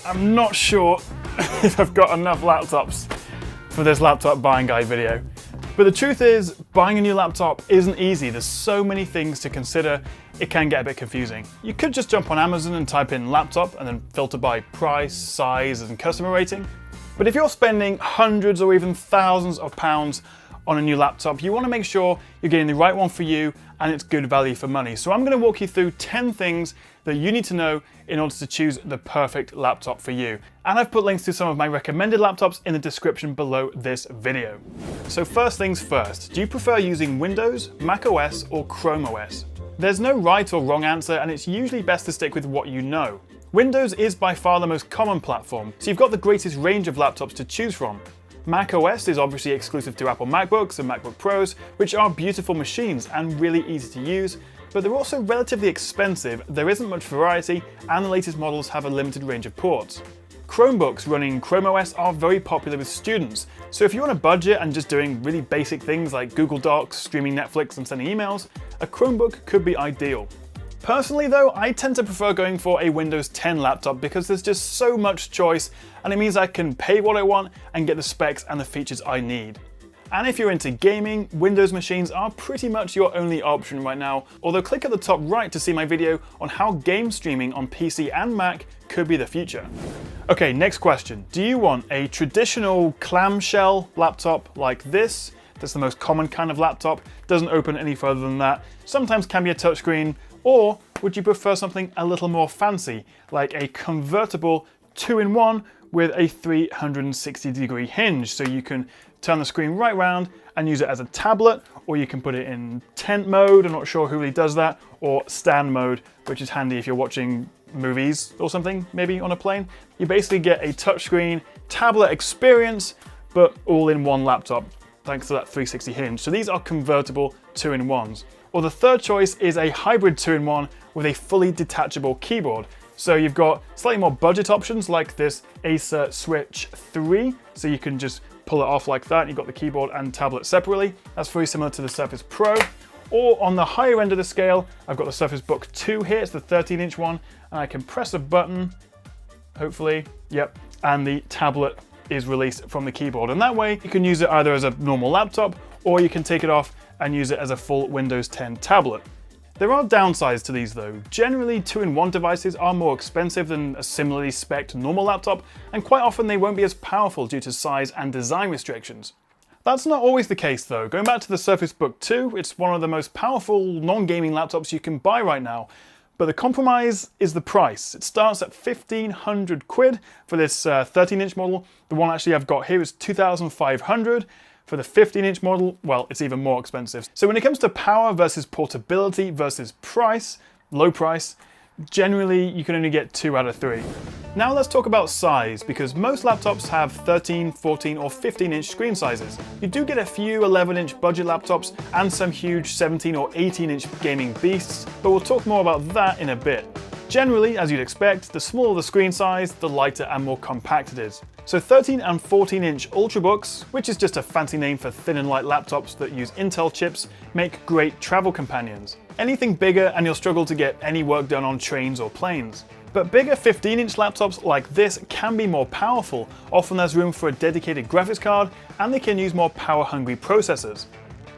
I'm not sure if I've got enough laptops for this laptop buying guide video. But the truth is, buying a new laptop isn't easy. There's so many things to consider, it can get a bit confusing. You could just jump on Amazon and type in laptop and then filter by price, size, and customer rating. But if you're spending hundreds or even thousands of pounds on a new laptop, you want to make sure you're getting the right one for you and it's good value for money. So I'm going to walk you through 10 things that you need to know in order to choose the perfect laptop for you. And I've put links to some of my recommended laptops in the description below this video. So first things first, do you prefer using Windows, Mac OS, or Chrome OS? There's no right or wrong answer, and it's usually best to stick with what you know. Windows is by far the most common platform, so you've got the greatest range of laptops to choose from. Mac OS is obviously exclusive to Apple MacBooks and MacBook Pros, which are beautiful machines and really easy to use, but they're also relatively expensive, there isn't much variety, and the latest models have a limited range of ports. Chromebooks running Chrome OS are very popular with students, so if you're on a budget and just doing really basic things like Google Docs, streaming Netflix, and sending emails, a Chromebook could be ideal. Personally though, I tend to prefer going for a Windows 10 laptop because there's just so much choice, and it means I can pay what I want and get the specs and the features I need. And if you're into gaming, Windows machines are pretty much your only option right now, although click at the top right to see my video on how game streaming on PC and Mac could be the future. Okay, next question. Do you want a traditional clamshell laptop like this? That's the most common kind of laptop, doesn't open any further than that, sometimes can be a touchscreen, or would you prefer something a little more fancy, like a convertible 2-in-1 with a 360-degree hinge, so you can turn the screen right round and use it as a tablet, or you can put it in tent mode, I'm not sure who really does that, or stand mode, which is handy if you're watching movies or something, maybe on a plane. You basically get a touchscreen tablet experience, but all in one laptop, thanks to that 360 hinge. So these are convertible 2-in-1s. Or the third choice is a hybrid 2-in-1 with a fully detachable keyboard. So you've got slightly more budget options like this Acer Switch 3, so you can just pull it off like that. You've got the keyboard and tablet separately. That's very similar to the Surface Pro. Or on the higher end of the scale, I've got the Surface Book 2 here, it's the 13-inch one, and I can press a button, hopefully, yep, and the tablet is released from the keyboard. And that way you can use it either as a normal laptop, or you can take it off and use it as a full Windows 10 tablet. There are downsides to these though. Generally, 2-in-1 devices are more expensive than a similarly spec'd normal laptop, and quite often they won't be as powerful due to size and design restrictions. That's not always the case though. Going back to the Surface Book 2, it's one of the most powerful non-gaming laptops you can buy right now. But the compromise is the price. It starts at 1,500 quid for this 13-inch model. The one actually I've got here is 2,500. For the 15-inch model, well, it's even more expensive. So when it comes to power versus portability versus price, low price, generally you can only get 2 out of 3. Now let's talk about size, because most laptops have 13, 14, or 15-inch screen sizes. You do get a few 11-inch budget laptops and some huge 17 or 18-inch gaming beasts, but we'll talk more about that in a bit. Generally, as you'd expect, the smaller the screen size, the lighter and more compact it is. So 13 and 14-inch Ultrabooks, which is just a fancy name for thin and light laptops that use Intel chips, make great travel companions. Anything bigger and you'll struggle to get any work done on trains or planes. But bigger 15-inch laptops like this can be more powerful. Often there's room for a dedicated graphics card, and they can use more power-hungry processors.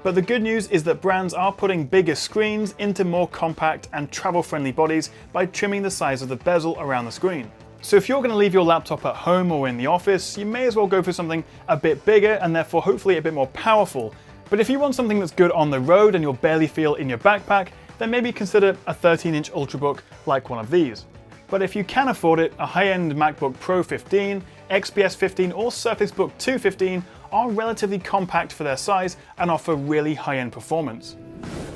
But the good news is that brands are putting bigger screens into more compact and travel-friendly bodies by trimming the size of the bezel around the screen. So if you're going to leave your laptop at home or in the office, you may as well go for something a bit bigger and therefore hopefully a bit more powerful. But if you want something that's good on the road and you'll barely feel in your backpack, then maybe consider a 13-inch Ultrabook like one of these. But if you can afford it, a high-end MacBook Pro 15, XPS 15 or Surface Book 2 15 are relatively compact for their size and offer really high-end performance.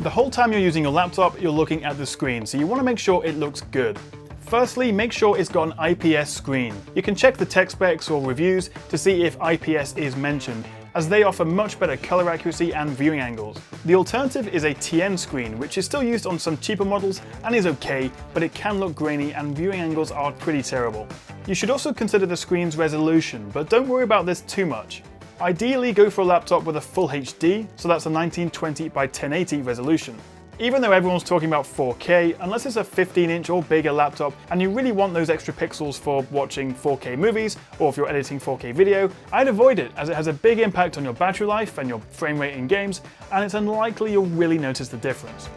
The whole time you're using your laptop, you're looking at the screen, so you want to make sure it looks good. Firstly, make sure it's got an IPS screen. You can check the tech specs or reviews to see if IPS is mentioned, as they offer much better color accuracy and viewing angles. The alternative is a TN screen, which is still used on some cheaper models and is okay, but it can look grainy and viewing angles are pretty terrible. You should also consider the screen's resolution, but don't worry about this too much. Ideally, go for a laptop with a full HD, so that's a 1920 by 1080 resolution. Even though everyone's talking about 4K, unless it's a 15-inch or bigger laptop and you really want those extra pixels for watching 4K movies or if you're editing 4K video, I'd avoid it as it has a big impact on your battery life and your frame rate in games, and it's unlikely you'll really notice the difference.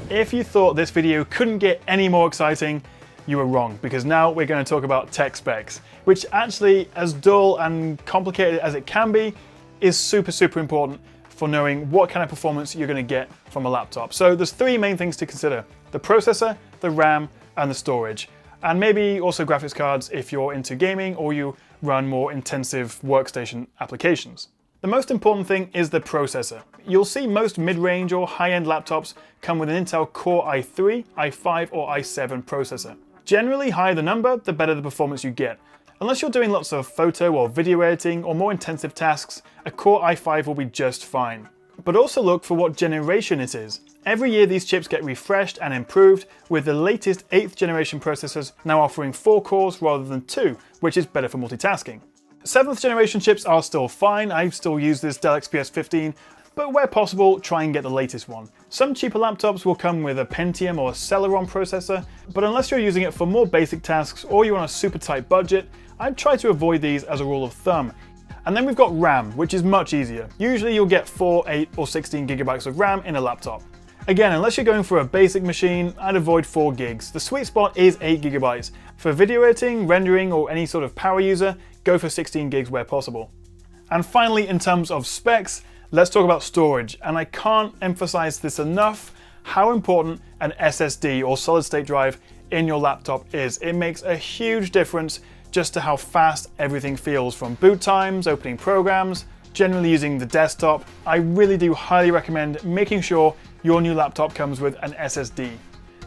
If you thought this video couldn't get any more exciting, you were wrong, because now we're going to talk about tech specs, which actually, as dull and complicated as it can be, is super important for knowing what kind of performance you're going to get from a laptop. So there's three main things to consider: the processor, the RAM, and the storage. And maybe also graphics cards if you're into gaming or you run more intensive workstation applications. The most important thing is the processor. You'll see most mid-range or high-end laptops come with an Intel Core i3, i5, or i7 processor. Generally, higher the number, the better the performance you get. Unless you're doing lots of photo or video editing or more intensive tasks, a Core i5 will be just fine. But also look for what generation it is. Every year these chips get refreshed and improved, with the latest 8th generation processors now offering 4 cores rather than 2, which is better for multitasking. 7th generation chips are still fine. I still use this Dell XPS 15, but where possible, try and get the latest one. Some cheaper laptops will come with a Pentium or a Celeron processor, but unless you're using it for more basic tasks or you're on a super tight budget, I'd try to avoid these as a rule of thumb. And then we've got RAM, which is much easier. Usually you'll get 4, 8, or 16 gigabytes of RAM in a laptop. Again, unless you're going for a basic machine, I'd avoid 4 gigs. The sweet spot is 8 gigabytes. For video editing, rendering, or any sort of power user, go for 16 gigs where possible. And finally, in terms of specs, let's talk about storage. And I can't emphasize this enough, how important an SSD or solid state drive in your laptop is. It makes a huge difference just to how fast everything feels, from boot times, opening programs, generally using the desktop. I really do highly recommend making sure your new laptop comes with an SSD.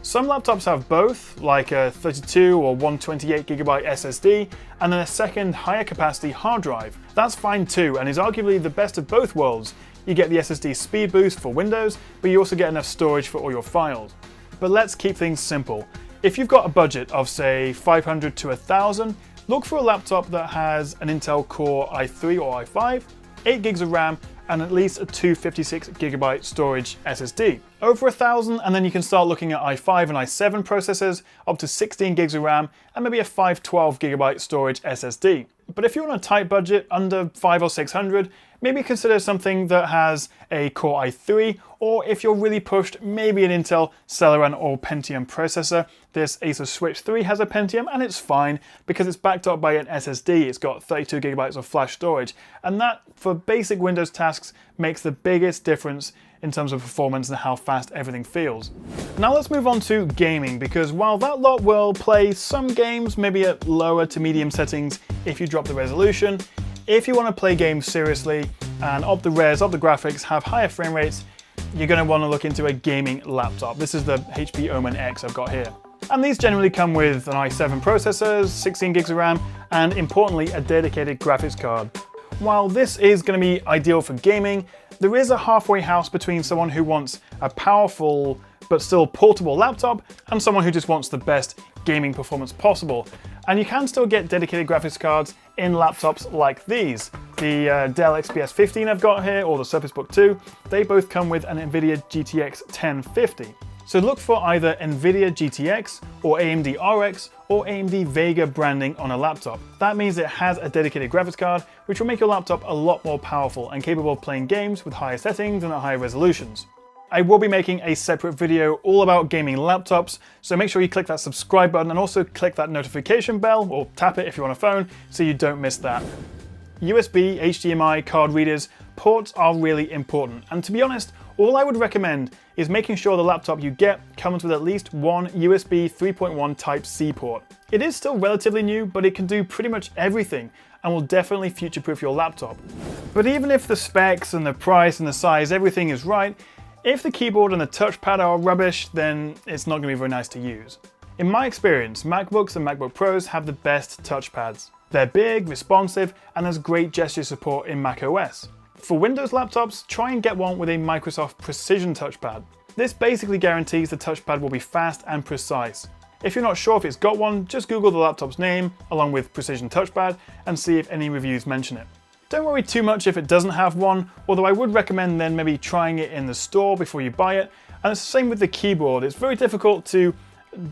Some laptops have both, like a 32 or 128 gigabyte SSD, and then a second higher capacity hard drive. That's fine too, and is arguably the best of both worlds. You get the SSD speed boost for Windows, but you also get enough storage for all your files. But let's keep things simple. If you've got a budget of say 500 to 1000, look for a laptop that has an Intel Core i3 or i5, 8 gigs of RAM, and at least a 256 gigabyte storage SSD. Over 1000, and then you can start looking at i5 and i7 processors, up to 16 gigs of RAM, and maybe a 512 gigabyte storage SSD. But if you're on a tight budget, under 500 or 600, maybe consider something that has a Core i3, or if you're really pushed, maybe an Intel Celeron or Pentium processor. This Asus Switch 3 has a Pentium, and it's fine because it's backed up by an SSD. It's got 32 gigabytes of flash storage, and that, for basic Windows tasks, makes the biggest difference in terms of performance and how fast everything feels. Now let's move on to gaming, because while that lot will play some games maybe at lower to medium settings if you drop the resolution, if you want to play games seriously and up the res, up the graphics, have higher frame rates, you're going to want to look into a gaming laptop. This is the HP Omen X I've got here. And these generally come with an i7 processor, 16 gigs of RAM, and importantly, a dedicated graphics card. While this is going to be ideal for gaming, there is a halfway house between someone who wants a powerful but still portable laptop and someone who just wants the best gaming performance possible. And you can still get dedicated graphics cards in laptops like these. The Dell XPS 15 I've got here, or the Surface Book 2, they both come with an NVIDIA GTX 1050. So look for either NVIDIA GTX or AMD RX or AMD Vega branding on a laptop. That means it has a dedicated graphics card, which will make your laptop a lot more powerful and capable of playing games with higher settings and at higher resolutions. I will be making a separate video all about gaming laptops, so make sure you click that subscribe button and also click that notification bell, or tap it if you're on a phone, so you don't miss that. USB, HDMI, card readers, ports are really important, and to be honest, all I would recommend is making sure the laptop you get comes with at least one USB 3.1 Type-C port. It is still relatively new, but it can do pretty much everything and will definitely future-proof your laptop. But even if the specs and the price and the size, everything is right, if the keyboard and the touchpad are rubbish, then it's not going to be very nice to use. In my experience, MacBooks and MacBook Pros have the best touchpads. They're big, responsive, and there's great gesture support in macOS. For Windows laptops, try and get one with a Microsoft Precision touchpad. This basically guarantees the touchpad will be fast and precise. If you're not sure if it's got one, just Google the laptop's name along with Precision touchpad and see if any reviews mention it. Don't worry too much if it doesn't have one, although I would recommend then maybe trying it in the store before you buy it, And it's the same with the keyboard. It's very difficult to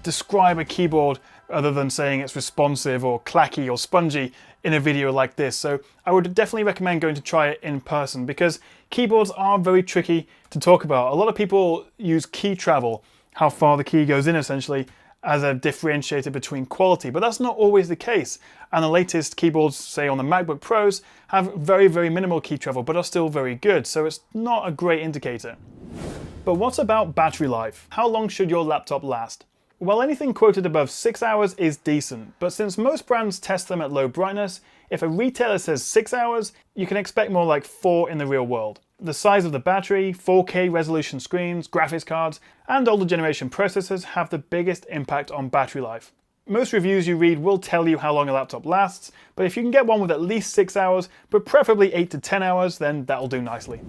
describe a keyboard other than saying it's responsive or clacky or spongy in a video like this. So I would definitely recommend going to try it in person, because keyboards are very tricky to talk about. A lot of people use key travel, how far the key goes in essentially, as a differentiator between quality, but that's not always the case. And the latest keyboards, say on the MacBook Pros, have very, very minimal key travel, but are still very good, so it's not a great indicator. But what about battery life? How long should your laptop last? Well, anything quoted above 6 hours is decent, but since most brands test them at low brightness, if a retailer says 6 hours, you can expect more like 4 in the real world. The size of the battery, 4K resolution screens, graphics cards, and older generation processors have the biggest impact on battery life. Most reviews you read will tell you how long a laptop lasts, but if you can get one with at least 6 hours, but preferably 8 to 10 hours, then that'll do nicely.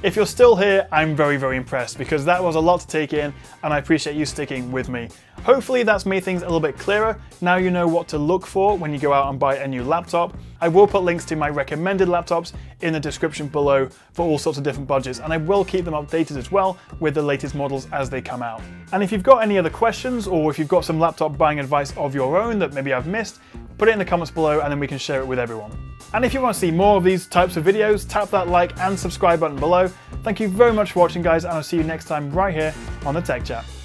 If you're still here, I'm very, very impressed, because that was a lot to take in, and I appreciate you sticking with me. Hopefully that's made things a little bit clearer. Now you know what to look for when you go out and buy a new laptop. I will put links to my recommended laptops in the description below for all sorts of different budgets, and I will keep them updated as well with the latest models as they come out. And if you've got any other questions, or if you've got some laptop buying advice of your own that maybe I've missed, put it in the comments below and then we can share it with everyone. And if you want to see more of these types of videos, tap that like and subscribe button below. Thank you very much for watching, guys, and I'll see you next time right here on the Tech Chat.